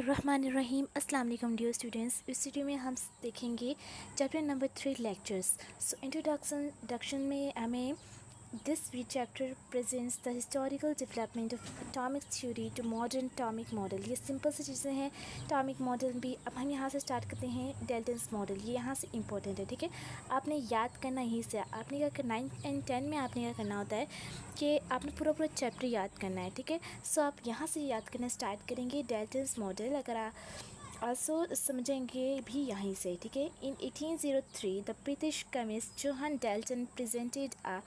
बिस्मिल्लाहिर्रहमानिर्रहीम। अस्सलाम वालेकुम डियर स्टूडेंट्स। इस वीडियो में हम देखेंगे chapter number 3 lectures. So introduction में हमें this chapter presents the historical development of atomic theory to modern atomic model. ये सिंपल सी चीज़ें हैं एटॉमिक मॉडल भी। अब हम यहाँ से स्टार्ट करते हैं डेल्टन्स मॉडल। ये यहाँ से इंपॉर्टेंट है, ठीक है। आपने याद करना यहीं से। आपने क्या करना 9 एंड 10 में आपने क्या करना होता है कि आपने पूरा चैप्टर याद करना है, ठीक है। सो आप यहाँ से याद करना स्टार्ट करेंगे डेल्टन्स मॉडल। अगर आप आल्सो समझेंगे भी यहीं से, ठीक है। In 1803 the British chemist Johan Dalton presented a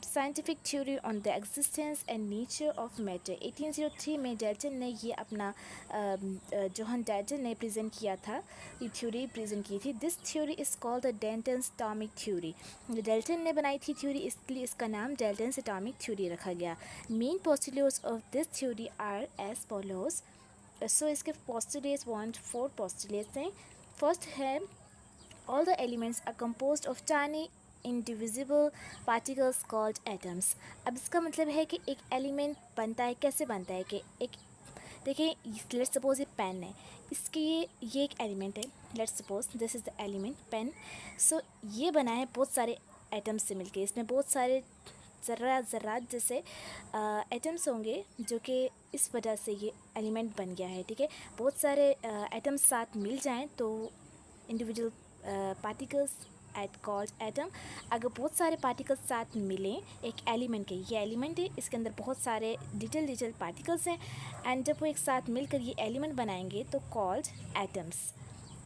scientific theory on the existence and nature of matter. 1803 में डेल्टन ने ये अपना जोहान डेल्टन ने प्रेजेंट किया था, ये थ्योरी प्रेजेंट की थी। This theory is called the Dalton's atomic theory. Dalton ने बनाई थी थ्योरी, इसलिए इसका नाम डेल्टन्स एटॉमिक थ्योरी रखा गया। Main postulates of this theory are as follows. So इसके पोस्टुलेट्स 4 पोस्टुलेट्स हैं। फर्स्ट है all the elements are composed of tiny indivisible particles called atoms। अब इसका मतलब है कि एक एलिमेंट बनता है, कैसे बनता है कि एक, देखिए लेट्स सपोज ये पेन है, इसके ये एक एलिमेंट है। Let's suppose this is the element pen. So ये बना है बहुत सारे एटम्स से मिलके। इसमें बहुत सारे ज़र्रात जैसे एटम्स होंगे, जो कि इस वजह से ये एलिमेंट बन गया है, ठीक है। बहुत सारे एटम्स साथ मिल जाएं तो individual particles at called atom. अगर बहुत सारे पार्टिकल्स साथ मिलें एक एलिमेंट के, ये एलिमेंट है, इसके अंदर बहुत सारे डिटेल पार्टिकल्स हैं, एंड जब वो एक साथ मिलकर ये एलिमेंट बनाएंगे तो called atoms.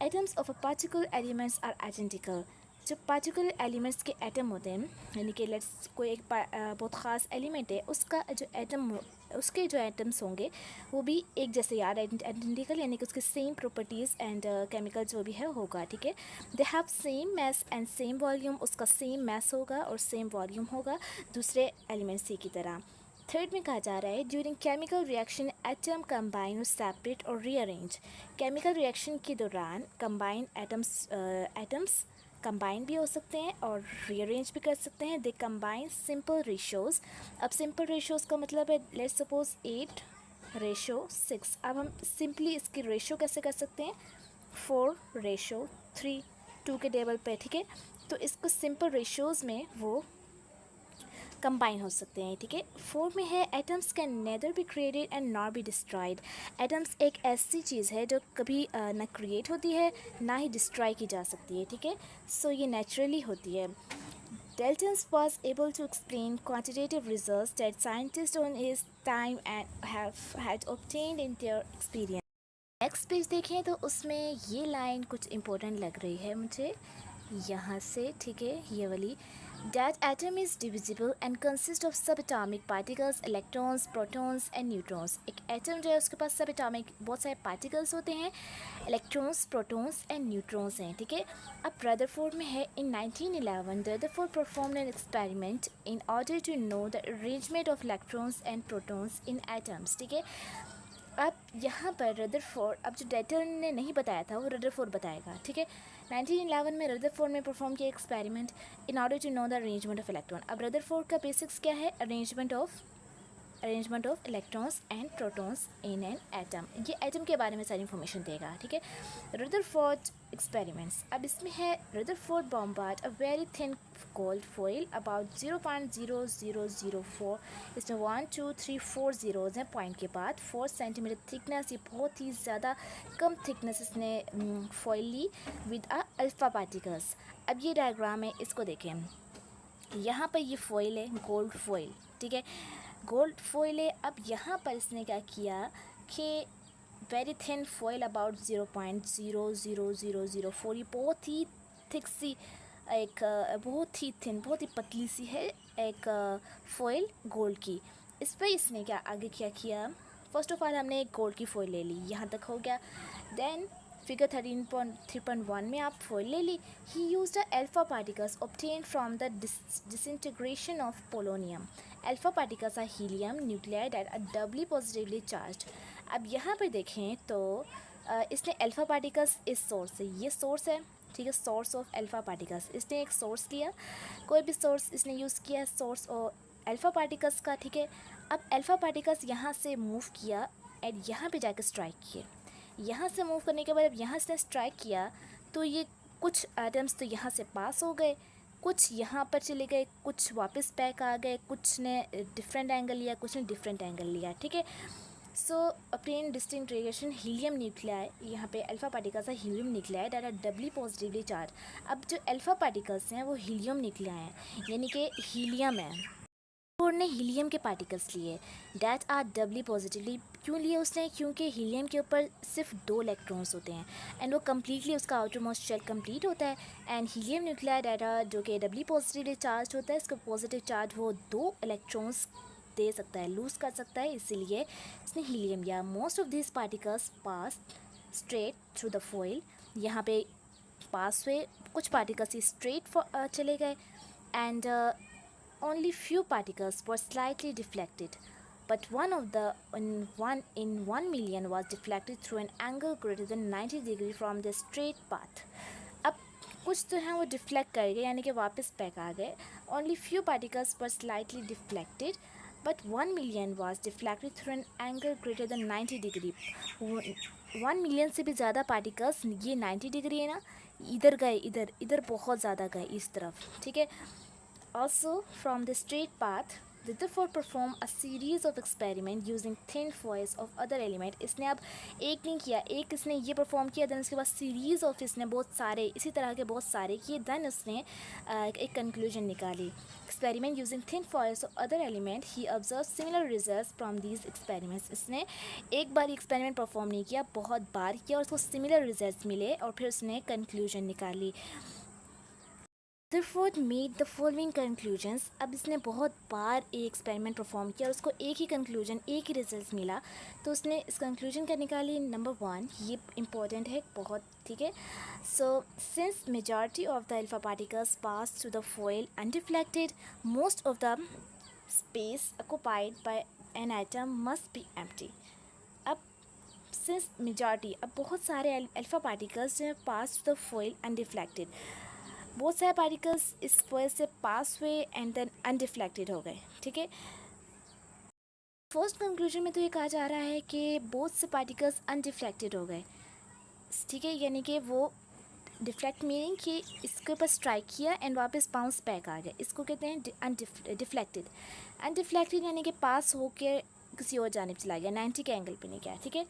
Atoms of a particular elements are identical. जो पार्टिकुलर एलिमेंट्स के एटम होते हैं, यानी कि लेट्स कोई एक बहुत ख़ास एलिमेंट है, उसका जो एटम, उसके जो एटम्स होंगे वो भी एक जैसे यार आइडेंटिकल, यानी कि उसके सेम प्रॉपर्टीज़ एंड केमिकल जो भी है होगा, ठीक है। They have same mass and same volume. उसका सेम मैस होगा और सेम वॉल्यूम होगा दूसरे एलिमेंट्स की तरह। थर्ड में कहा जा रहा है during chemical reaction atom combine और सेपरेट और रीअरेंज। केमिकल रिएक्शन के दौरान कंबाइन एटम्स कंबाइन भी हो सकते हैं और रीअरेंज भी कर सकते हैं। They combine simple ratios. अब सिंपल रेशोज़ का मतलब है लेट्स सपोज 8:6। अब हम सिंपली इसकी रेशो कैसे कर सकते हैं, 4:3, 2 के टेबल पे, ठीक है। तो इसको सिंपल रेशोज़ में वो कंबाइन हो सकते हैं, ठीक है। 4 में है atoms can nether be created and not be destroyed. Atoms एक ऐसी चीज़ है जो कभी ना क्रिएट होती है ना ही डिस्ट्रॉय की जा सकती है, ठीक है। सो ये नेचुरली होती है। Dalton was able to explain quantitative results that scientists on his time and had obtained in their experience। Next page देखें तो उसमें ये लाइन कुछ इम्पोर्टेंट लग रही है मुझे यहाँ से, ठीक है, ये वाली। That atom is divisible and consists of subatomic particles, electrons, protons and neutrons। एक एटम जो है उसके पास सबएटॉमिक बहुत सारे पार्टिकल्स होते हैं, इलेक्ट्रॉन्स, प्रोटॉन्स एंड न्यूट्रॉन्स हैं, ठीक है। अब रदरफोर्ड में है in 1911 Rutherford performed an experiment in order to know the arrangement of electrons and protons in atoms, ठीक है। अब यहाँ पर रदरफोर्ड, अब जो डेल्टन ने नहीं बताया था वो रदरफोर्ड बताएगा, ठीक है। 1911 में रदरफोर्ड ने परफॉर्म किया experiment in order to know the arrangement of electron. अब रदरफोर्ड का बेसिक्स क्या है, arrangement of electrons and protons in an atom. ये एटम के बारे में सारी इन्फॉर्मेशन देगा, ठीक है। रदरफोर्ड एक्सपेरिमेंट्स, अब इसमें है Rutherford bombard a very thin gold foil about 0.0004। इसमें 1 2 3 4 ज़ीरोज़ हैं पॉइंट के बाद, 4 सेंटीमीटर थिकनेस। ये बहुत ही ज़्यादा कम थिकनेस इसने फॉइल ली विद अ अल्फ़ा पार्टिकल्स। अब ये डायग्राम है, इसको देखें। यहाँ पर ये फॉइल है, गोल्ड फॉइल, ठीक है, गोल्ड फॉइल है। अब यहाँ पर इसने क्या किया कि वेरी थिन फॉइल अबाउट 0.00004। ये बहुत ही थिक सी एक बहुत ही थिन, बहुत ही पतली सी है एक फॉइल गोल्ड की। इस पर इसने क्या आगे क्या किया, फर्स्ट ऑफ ऑल हमने एक गोल्ड की फॉइल ले ली, यहाँ तक हो गया। देन फिगर 13.3.1 में आप फॉइल ले ली। He used alpha particles obtained from the disintegration of polonium. Alpha particles are helium nuclei that are doubly positively charged. अब यहाँ पर देखें तो इसने अल्फा पार्टिकल्स, इस सोर्स से, ये सोर्स है, ठीक है, सोर्स ऑफ अल्फा पार्टिकल्स। इसने एक सोर्स लिया, कोई भी सोर्स इसने यूज़ किया सोर्स और अल्फा पार्टिकल्स का, ठीक है। अब अल्फा पार्टिकल्स यहाँ से मूव किया एंड यहाँ पे जाकर स्ट्राइक किए। यहाँ से मूव करने के बाद अब यहाँ से स्ट्राइक किया तो ये कुछ एटम्स तो यहाँ से पास हो गए, कुछ यहाँ पर चले गए, कुछ वापस बैक आ गए, कुछ ने डिफरेंट एंगल लिया, कुछ ने डिफरेंट एंगल लिया, ठीक है। सो अपने डिस्टिंक्ट रेडिएशन हीलियम न्यूक्लियाई, यहाँ पे अल्फा पार्टिकल्स है helium nuclei that are doubly positively charge. अब जो अल्फा पार्टिकल्स हैं वो हीलियम न्यूक्लियाई हैं, यानी कि हीलियम है। और ने हीलियम के पार्टिकल्स लिए डैट आर डबली पॉजिटिवली। क्यों लिए उसने? क्योंकि हीलियम के ऊपर सिर्फ 2 इलेक्ट्रॉन्स होते हैं एंड वो कम्प्लीटली उसका आउटर मोस्ट शेल कंप्लीट होता है। एंड हीलियम न्यूक्लियाई डाटा जो कि डबली पॉजिटिवली चार्ज होता है, इसका पॉजिटिव चार्ज वो 2 इलेक्ट्रॉन्स दे सकता है, लूज़ कर सकता है, इसीलिए इसने हीलियम लिया। Most of this particles pass straight through the foil, यहाँ पे पास हुए, कुछ पार्टिकल्स स्ट्रेट चले गए and only few particles were slightly deflected, but one in 1 million was deflected through an angle greater than 90 degree from the straight path. अब कुछ तो हैं वो डिफ्लेक्ट कर गए, यानी कि वापस बैक आ गए। only few particles were slightly deflected, but 1 million was deflected through an angle greater than 90 degree. 1 million से भी ज़्यादा पार्टिकल्स, ये 90 डिग्री है ना, इधर गए, इधर बहुत ज़्यादा गए इस तरफ, ठीक है। Also, from the straight path, Rutherford performed a series of experiments using thin foils of other element. इसने अब एक नहीं किया, एक इसने ये परफॉर्म किया, देन उसके बाद सीरीज ऑफ इसने बहुत सारे इसी तरह के बहुत सारे किए, देन उसने एक कंक्लूजन निकाली। Experiment using thin foils of other element, he observe similar results from these experiments. इसने एक बार एक्सपेरिमेंट परफॉर्म नहीं किया, बहुत बार किया और उसको सिमिलर रिजल्ट्स मिले और फिर उसने कंक्लूजन निकाली। Rutherford made the following conclusions। अब इसने बहुत बार एक एक्सपेरिमेंट परफॉर्म किया और उसको एक ही कंक्लूजन, एक ही रिजल्ट मिला, तो उसने इस कंक्लूजन का निकाली। नंबर 1, ये इम्पोर्टेंट है बहुत, ठीक है। So since majority of the alpha particles pass through the foil undeflected, most of the space occupied by an atom must be empty. अब सिंस मेजॉरिटी, अब बहुत सारे अल्फा पार्टिकल्स जो है pass through the foil undeflected, बहुत सारे particles इस foil से पास हुए एंड देन अनडिफ्लेक्टेड हो गए, ठीक है। फर्स्ट कंक्लूजन में तो ये कहा जा रहा है कि बहुत से पार्टिकल्स अनडिफ्लेक्टेड हो गए, ठीक है, यानी कि वो डिफ्लेक्ट मीनिंग कि इसके ऊपर स्ट्राइक किया एंड वापस बाउंस बैक आ गया, इसको कहते हैं डिफ्लेक्टेड। अनडिफ्लेक्टेड यानी कि पास होकर किसी और जानिब चला गया, 90 के एंगल पे नहीं गया, ठीक है।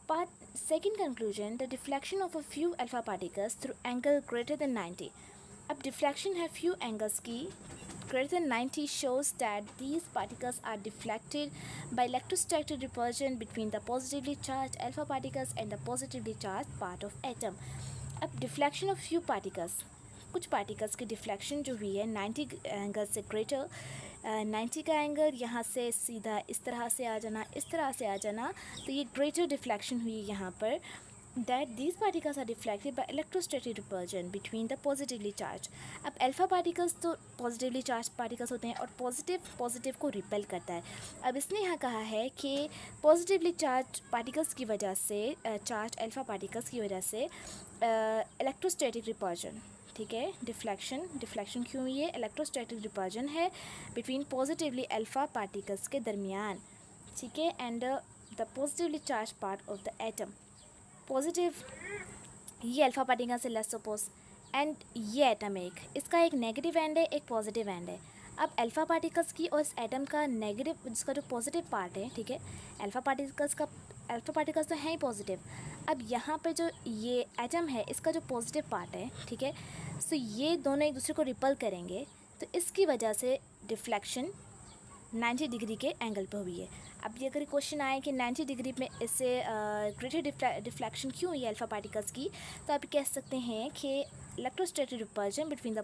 Part second conclusion, the deflection of a few alpha particles through angle greater than 90। अब डिफ्लेक्शन है फ्यू एंगल्स की greater than 90 shows that these particles are deflected by electrostatic repulsion between the positively charged alpha particles and the positively charged part of atom। अब deflection of few particles, कुछ particles की deflection जो हुई है 90 angle से greater, 90 का angle यहाँ से सीधा इस तरह से आ जाना, इस तरह से आ जाना, तो ये ग्रेटर डिफ्लेक्शन हुई यहाँ पर। that these particles are deflected by electrostatic repulsion between the positively charged। अब अल्फा पार्टिकल्स तो पॉजिटिवली चार्ज पार्टिकल्स होते हैं और पॉजिटिव को रिपेल करता है। अब इसने यहाँ कहा है कि पॉजिटिवली चार्ज पार्टिकल्स की वजह से, चार्ज अल्फा पार्टिकल्स की वजह से इलेक्ट्रोस्टैटिक रिपल्जन, ठीक है, डिफ्लेक्शन क्यों हुई है? इलेक्ट्रोस्टैटिक रिपल्जन है बिटवीन पॉजिटिवली अल्फा पार्टिकल्स के दरमियान, ठीक है, and the positively charge part of the atom. Positive ये अल्फा पार्टिकल से लेस सपोज एंड ये एटम इसका एक नेगेटिव एंड है, एक पॉजिटिव एंड है। अब अल्फा पार्टिकल्स की और इस एटम का नेगेटिव, जिसका जो पॉजिटिव पार्ट है, ठीक है, अल्फा पार्टिकल्स तो हैं ही पॉजिटिव। अब यहाँ पे जो ये एटम है इसका जो पॉजिटिव पार्ट है, ठीक है, सो ये दोनों एक दूसरे को रिपल करेंगे, तो इसकी वजह से डिफ्लेक्शन 90 डिग्री के एंगल पर हुई है। अब ये अगर क्वेश्चन आए कि 90 डिग्री में इससे ग्रेटर डिफ्लेक्शन क्यों हुई है अल्फा पार्टिकल्स की, तो आप कह सकते हैं कि electrostatic repulsion between the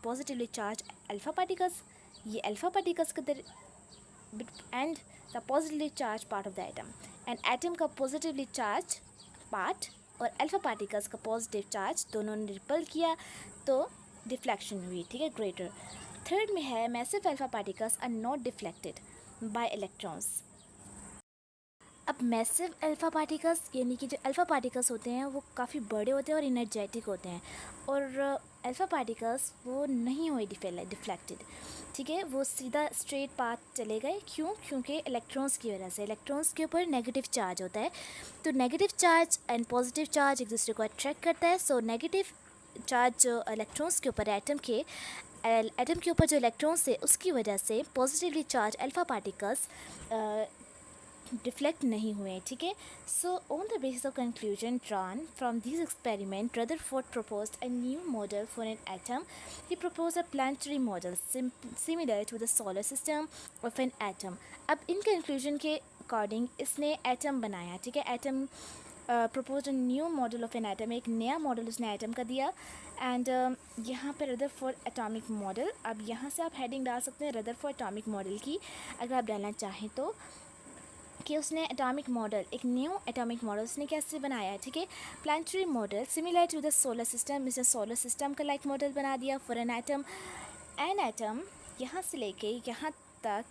positively charge alpha particles, ये अल्फा पार्टिकल्स के and the positively charge part of the atom, and atom का पॉजिटिवली चार्ज पार्ट और अल्फा पार्टिकल्स का पॉजिटिव चार्ज दोनों ने रिपल किया तो डिफ्लेक्शन हुई, ठीक है, ग्रेटर। थर्ड में है massive alpha particles are not deflected by electrons. अब मैसिव अल्फा पार्टिकल्स यानी कि जो अल्फा पार्टिकल्स होते हैं वो काफ़ी बड़े होते हैं और इनर्जेटिक होते हैं, और अल्फ़ा पार्टिकल्स वो नहीं हुए डिफ्लेक्टेड, ठीक है, वो सीधा स्ट्रेट पाथ चले गए। क्यों? क्योंकि इलेक्ट्रॉन्स की वजह से, इलेक्ट्रॉन्स के ऊपर नेगेटिव चार्ज होता है, तो negative charge and positive charge एक दूसरे को अट्रैक्ट करता है। सो नेगेटिव चार्ज जो इलेक्ट्रॉन्स के ऊपर एटम के ऊपर जो इलेक्ट्रॉन्स है उसकी वजह से positively charge alpha particles deflect नहीं हुए, ठीक है। So on the basis of conclusion drawn from this experiment Rutherford proposed a new model for an atom. He proposed a planetary model similar to the solar system of an atom. अब in conclusion के according इसने atom बनाया, ठीक है, atom propose a new model of an atom, एक नया model उसने atom का दिया। एंड यहाँ पर रदरफोर्ड एटॉमिक मॉडल, अब यहाँ से आप हेडिंग डाल सकते हैं रदरफोर्ड एटॉमिक मॉडल की, अगर आप डालना चाहें तो, कि उसने एटॉमिक मॉडल, एक न्यू एटॉमिक मॉडल उसने कैसे बनाया है, ठीक है। Planetary model similar to the solar system, इसने सोलर सिस्टम का लाइक मॉडल बना दिया फॉर एन एटम यहाँ से लेके यहाँ तक,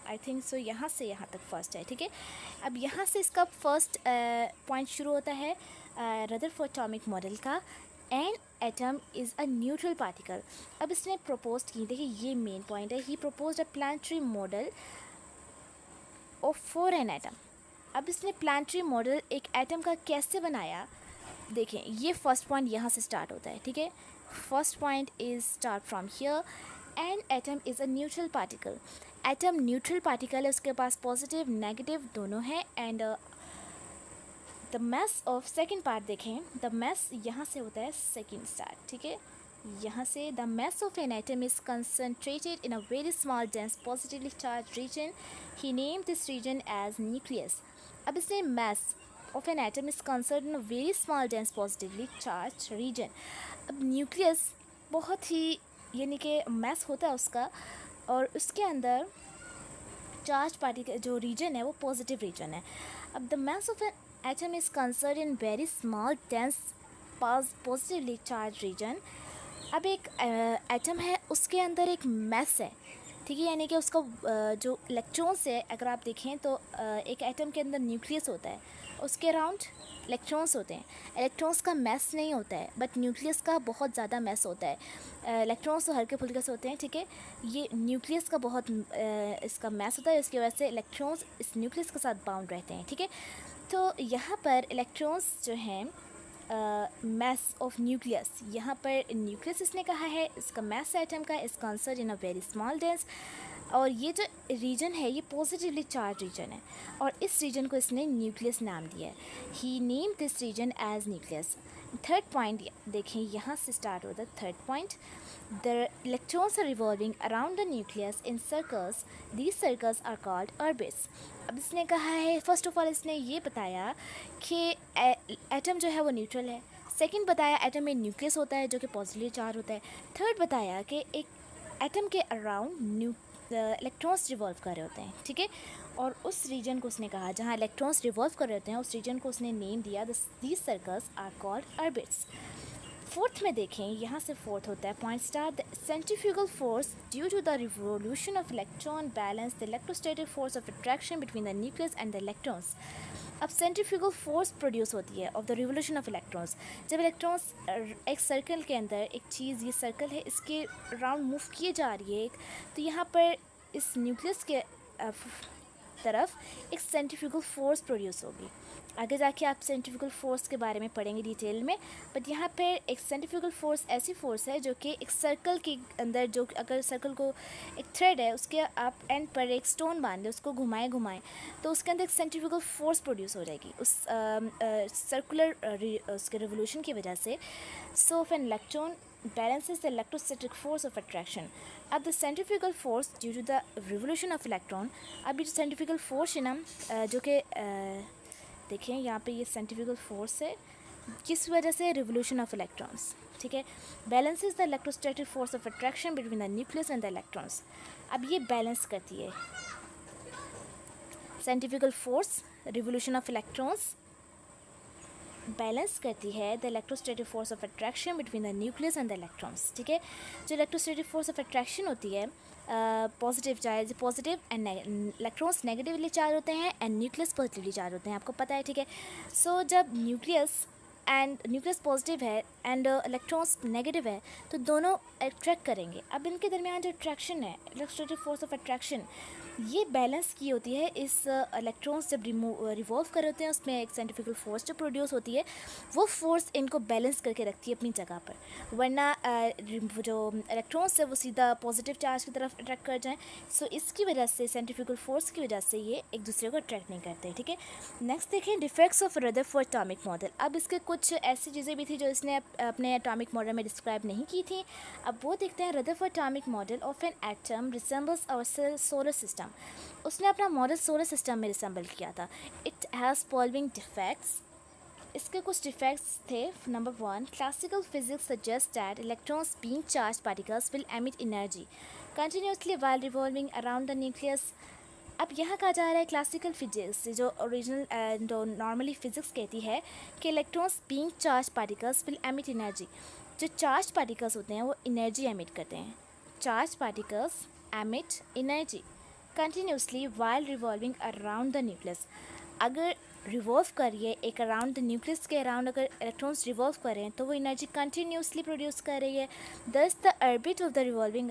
आई थिंक सो यहाँ से यहाँ तक फर्स्ट है, ठीक है। अब यहाँ से इसका फर्स्ट पॉइंट शुरू होता है रदरफोर्ड एटॉमिक मॉडल का, an atom is a neutral particle. अब इसने प्रपोज की, देखिए ये मेन पॉइंट है, he propose a planetary model for an atom. अब इसने प्लानिटरी मॉडल एक एटम का कैसे बनाया, देखें ये फर्स्ट पॉइंट यहाँ से स्टार्ट होता है, ठीक है। First point is start from here, N atom is a neutral particle. Atom neutral particle है, उसके पास पॉजिटिव नेगेटिव दोनों हैं। And the mass of second part देखें, द मैस यहाँ से होता है सेकेंड स्टार्ट, ठीक है। यहाँ से the mass of an atom is concentrated in a very small dense positively charge region, he name this region as nucleus. अब इसने mass of an atom is concern in a very small dense positively charge region. अब nucleus बहुत ही, यानी कि mess होता है उसका, और उसके अंदर चार्ज पार्टिकल जो रीजन है वो पॉजिटिव रीजन है। अब the mass of an atom is concern in very small dense positively charge region. अब एक एटम है, उसके अंदर एक मैस है, ठीक है, यानी कि उसका जो इलेक्ट्रॉन्स है, अगर आप देखें तो एक एटम के अंदर न्यूक्लियस होता है, उसके अराउंड इलेक्ट्रॉन्स होते हैं। इलेक्ट्रॉन्स का मैस नहीं होता है, बट न्यूक्लियस का बहुत ज़्यादा मैस होता है। इलेक्ट्रॉन्स तो हल्के फुल्के से होते हैं, ठीक है, ये न्यूक्लियस का बहुत इसका मैस होता है, इसकी वजह से इलेक्ट्रॉन्स इस न्यूक्लियस के साथ बाउंड रहते हैं, ठीक है। तो यहाँ पर इलेक्ट्रॉन्स जो हैं मैस ऑफ न्यूक्लियस, यहाँ पर न्यूक्लियस इसने कहा है, इसका मैस एटम का इस concern in a very small dense, और ये जो रीजन है ये पॉजिटिवली चार्ज रीजन है, और इस रीजन को इसने न्यूक्लियस नाम दिया है। He name this region as nucleus. Third point देखें, यहाँ से स्टार्ट होता है third point, the electrons are revolving around the nucleus in circles, these circles are called orbits. अब इसने कहा है, फर्स्ट ऑफ ऑल इसने ये बताया कि एटम जो है वो न्यूट्रल है। सेकंड बताया एटम में न्यूक्लियस होता है जो कि पॉजिटिवली चार्ज होता है। थर्ड बताया कि एक एटम के अराउंड इलेक्ट्रॉन्स रिवॉल्व कर रहे होते हैं, ठीक है, और उस रीजन को उसने कहा जहाँ इलेक्ट्रॉन्स रिवॉल्व कर रहे होते हैं, उस रीजन को उसने नेम दिया these circles are called orbits. Fourth में देखें, यहाँ से फोर्थ होता है point star, the centrifugal force due to the revolution of electron balance the electrostatic force of attraction between the nucleus and the electrons. अब centrifugal force produce होती है of the revolution of electrons, जब electrons एक circle के अंदर, एक चीज़ ये circle है इसके राउंड मूव किए जा रही है, तो यहाँ पर इस न्यूक्लियस के तरफ एक सेंट्रीफ्यूगल फोर्स प्रोड्यूस होगी। आगे जाके आप सेंट्रीफ्यूगल फोर्स के बारे में पढ़ेंगे डिटेल में, बट यहाँ पे एक सेंट्रीफ्यूगल फोर्स ऐसी फोर्स है जो कि एक सर्कल के अंदर, जो अगर सर्कल को एक थ्रेड है उसके आप एंड पर एक स्टोन बांध दें, उसको घुमाएं तो उसके अंदर एक सेंट्रीफ्यूगल फोर्स प्रोड्यूस हो जाएगी उस सर्कुलर उसके रिवोल्यूशन की वजह से। सो of an electron balances the electrostatic force of attraction. अब the centrifugal force due to the revolution of electron, अब ये centrifugal force है ना, जो कि देखें यहाँ पे ये centrifugal force है, किस वजह से, revolution of electrons, ठीक है, balances the electrostatic force of attraction between the nucleus and the electrons। अब ये balance करती है centrifugal force, revolution of electrons balance करती है the electrostatic force of attraction between the nucleus and the electrons, ठीक है। जो इलेक्ट्रोस्टैटिक फोर्स ऑफ अट्रैक्शन होती है, positive charge, positive and electrons negatively charge होते हैं एंड न्यूक्लियस पॉजिटिवली चार्ज होते हैं, आपको पता है, ठीक है। सो जब न्यूक्लियस पॉजिटिव है एंड इलेक्ट्रॉन्स नेगेटिव है, तो दोनों अट्रैक्ट करेंगे। अब इनके दरमियान जो अट्रैक्शन है, इलेक्ट्रोस्टैटिक फोर्स ऑफ अट्रैक्शन, ये बैलेंस की होती है। इस इलेक्ट्रॉन्स जब रिवॉल्व कर होते हैं, उसमें एक सेंट्रीफ्यूगल फोर्स जो प्रोड्यूस होती है, वो फोर्स इनको बैलेंस करके रखती है अपनी जगह पर, वरना जो इलेक्ट्रॉन्स है वो सीधा पॉजिटिव चार्ज की तरफ अट्रैक्ट कर जाएं। सो इसकी वजह से, सेंट्रीफ्यूगल फोर्स की वजह से ये एक दूसरे को अट्रैक्ट नहीं करते। ठीक है, नेक्स्ट देखें defects of Rutherford atomic model. अब इसके कुछ ऐसी चीज़ें भी थी जो इसने अपने एटॉमिक मॉडल में डिस्क्राइब नहीं की थी। अब वो देखते हैं। Rutherford atomic model of an atom resembles our solar system. उसने अपना मॉडल सोलर सिस्टम में रिसेंबल किया था। It has following defects. इसके कुछ डिफेक्ट्स थे। Number 1, classical physics suggest that electrons being charge particles will emit energy continuously while revolving around the nucleus. अब यहाँ कहा जा रहा है क्लासिकल फिजिक्स, जो ओरिजिनल जो नॉर्मली फिजिक्स कहती है कि electrons being charge particles will emit energy. जो चार्ज पार्टिकल्स होते हैं वो एनर्जी एमिट करते हैं। Charge particles emit energy continuously while revolving around the nucleus. अगर रिवॉल्व करिए एक अराउंड द न्यूक्लियस के अराउंड, अगर इलेक्ट्रॉन्स रिवॉल्व करें तो वो एनर्जी कंटिन्यूसली प्रोड्यूस कर रही है। दस the orbit of the revolving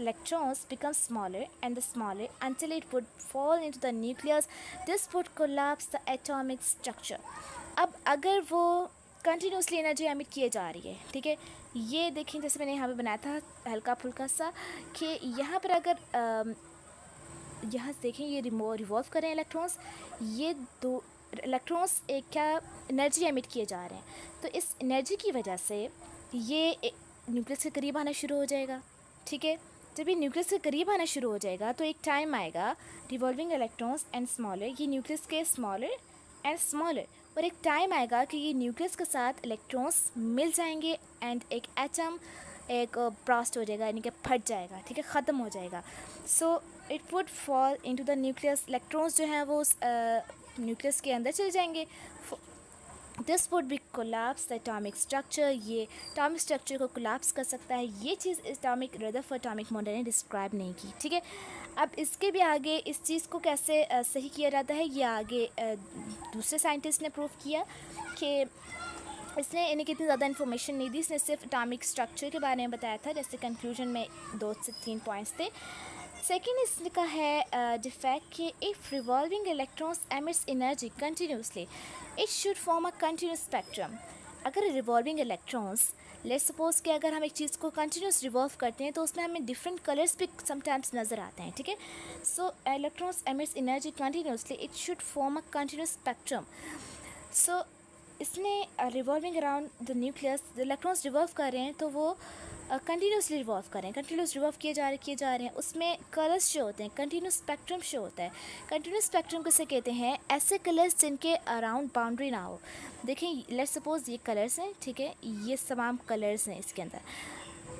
electrons become smaller and smaller until it would fall into the nucleus. This would collapse the atomic structure. अब अगर वो कंटिन्यूसली एनर्जी एमिट किए जा रही है, ठीक है, ये देखें जैसे मैंने यहाँ पे बनाया था हल्का फुल्का सा, कि यहाँ पर अगर यहाँ से देखें ये रिवॉल्व करें इलेक्ट्रॉन्स, ये दो इलेक्ट्रॉन्स एक क्या एनर्जी एमिट किए जा रहे हैं, तो इस एनर्जी की वजह से ये न्यूक्लियस के करीब आना शुरू हो जाएगा। ठीक है, जब ये न्यूक्लियस के करीब आना शुरू हो जाएगा तो एक टाइम आएगा रिवॉल्विंग इलेक्ट्रॉन्स एंड स्मॉलर, ये न्यूक्लियस के स्मॉलर एंड स्मॉलर, और एक टाइम आएगा कि ये न्यूक्लियस के साथ इलेक्ट्रॉन्स मिल जाएंगे एंड एक एटम एक ब्रास्ट हो जाएगा, यानी कि फट जाएगा। ठीक है, ख़त्म हो जाएगा। So it would fall into the nucleus. Electrons जो हैं वो न्यूक्लियस के अंदर चले जाएंगे। This would be collapse the atomic structure. ये एटॉमिक स्ट्रक्चर को कोलैप्स कर सकता है। ये चीज़ एटॉमिक रदरफोर्ड एटॉमिक मॉडल ने डिस्क्राइब नहीं की। ठीक है, अब इसके भी आगे इस चीज़ को कैसे सही किया जाता है, ये आगे दूसरे साइंटिस्ट ने प्रूव किया कि इसने इन्हें कितनी ज़्यादा इन्फॉर्मेशन नहीं दी, इसने सिर्फ एटॉमिक स्ट्रक्चर के बारे में बताया था। जैसे कंक्लूजन में 2 से 3 पॉइंट्स थे। सेकेंड इसका है डिफेक्ट कि if revolving electrons emits energy continuously it should form a continuous spectrum. अगर रिवॉल्विंग इलेक्ट्रॉन्स, लेट्स सपोज कि अगर हम एक चीज़ को कंटिन्यूस रिवॉल्व करते हैं तो उसमें हमें डिफरेंट कलर्स भी समटाइम्स नज़र आते हैं। ठीक है, so electrons emits energy continuously it should form a continuous spectrum. So इसने revolving around the nucleus, electrons revolve कर रहे हैं तो वो कंटिन्यूसली रिवॉल्व कर रहे हैं, कंटिन्यूस रिवॉल्व किए जा रहे हैं। उसमें कलर्स शो होते हैं, कंटिन्यूस स्पेक्ट्रम शो होता है। कंटिन्यूस स्पेक्ट्रम किसे कहते हैं? ऐसे कलर्स जिनके अराउंड बाउंड्री ना हो। देखें, लेट्स सपोज ये कलर्स हैं, ठीक है, ये तमाम कलर्स हैं इसके अंदर,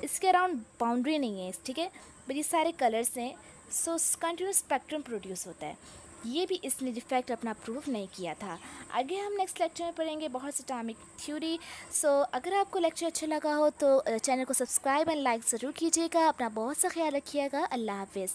इसके अराउंड बाउंड्री नहीं है, ठीक है, बट ये सारे कलर्स हैं। सो कंटिन्यूस स्पेक्ट्रम प्रोड्यूस होता है। ये भी इसने डिफेक्ट अपना प्रूफ नहीं किया था। आगे हम नेक्स्ट लेक्चर में पढ़ेंगे बहुत से एटॉमिक थ्योरी। सो अगर आपको लेक्चर अच्छा लगा हो तो चैनल को सब्सक्राइब एंड लाइक ज़रूर कीजिएगा। अपना बहुत सा ख्याल रखिएगा। अल्लाह हाफिज़।